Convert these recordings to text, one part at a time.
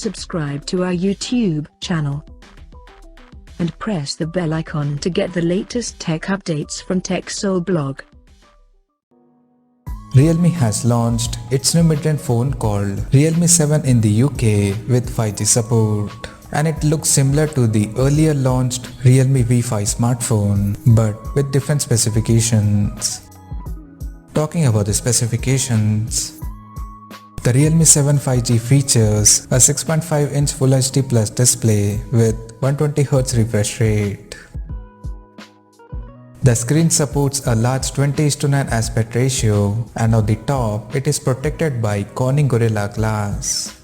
subscribe to our YouTube channel and press the bell icon to get the latest tech updates from TechSole Blog. Realme has launched its new mid-range phone called Realme 7 in the UK with 5G support. And it looks similar to the earlier launched Realme V5 smartphone but with different specifications. Talking about the specifications, the Realme 7 5G features a 6.5-inch Full HD Plus display with 120Hz refresh rate. The screen supports a large 20:9 aspect ratio and on the top it is protected by Corning Gorilla Glass.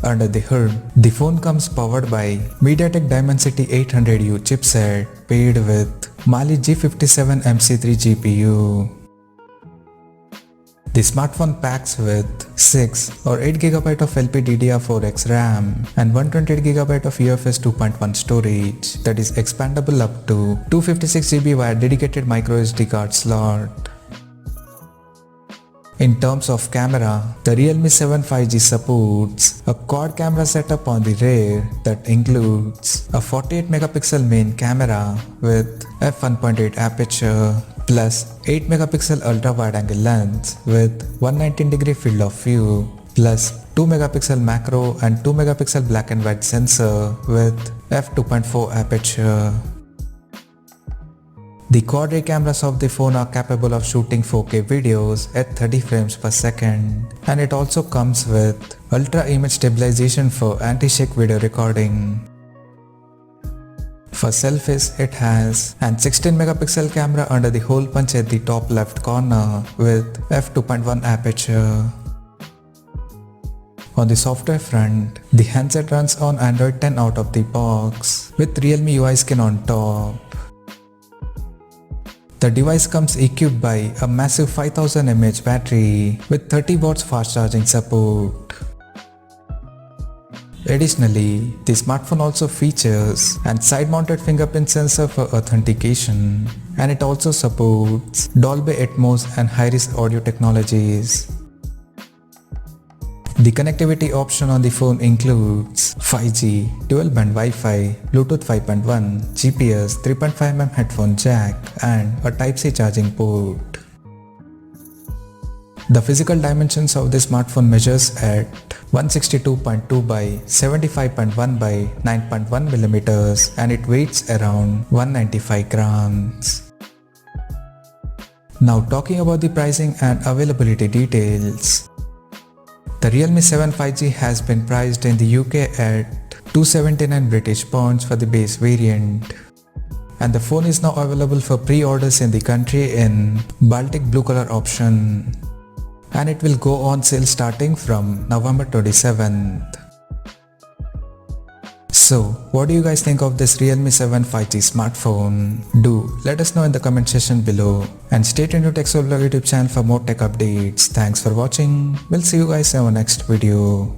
Under the hood, the phone comes powered by MediaTek Dimensity 800U chipset paired with Mali G57 MC3 GPU. The smartphone packs with 6 or 8GB of LPDDR4X RAM and 128GB of UFS 2.1 storage that is expandable up to 256GB via dedicated microSD card slot. In terms of camera, the Realme 7 5G supports a quad camera setup on the rear that includes a 48MP main camera with f1.8 aperture plus 8MP ultra wide angle lens with 119° field of view plus 2MP macro and 2MP black and white sensor with f2.4 aperture. The quad ray cameras of the phone are capable of shooting 4K videos at 30 frames per second, and it also comes with ultra image stabilization for anti-shake video recording. For selfies, it has an 16MP camera under the hole punch at the top left corner with f2.1 aperture. On the software front, the handset runs on Android 10 out of the box with Realme UI skin on top. The device comes equipped by a massive 5000 mAh battery with 30 watts fast charging support. Additionally, the smartphone also features an side-mounted fingerprint sensor for authentication, and it also supports Dolby Atmos and high-res audio technologies. The connectivity option on the phone includes 5G, dual-band Wi-Fi, Bluetooth 5.1, GPS, 3.5mm headphone jack, and a Type-C charging port. The physical dimensions of the smartphone measures at 162.2 by 75.1 by 9.1mm and it weighs around 195 grams. Now talking about the pricing and availability details. The Realme 7 5G has been priced in the UK at 279 British pounds for the base variant. And the phone is now available for pre-orders in the country in Baltic blue color option. And it will go on sale starting from November 27th. So, what do you guys think of this Realme 7 5G smartphone? Do let us know in the comment section below. And stay tuned to TechSole Blog YouTube channel for more tech updates. Thanks for watching. We'll see you guys in our next video.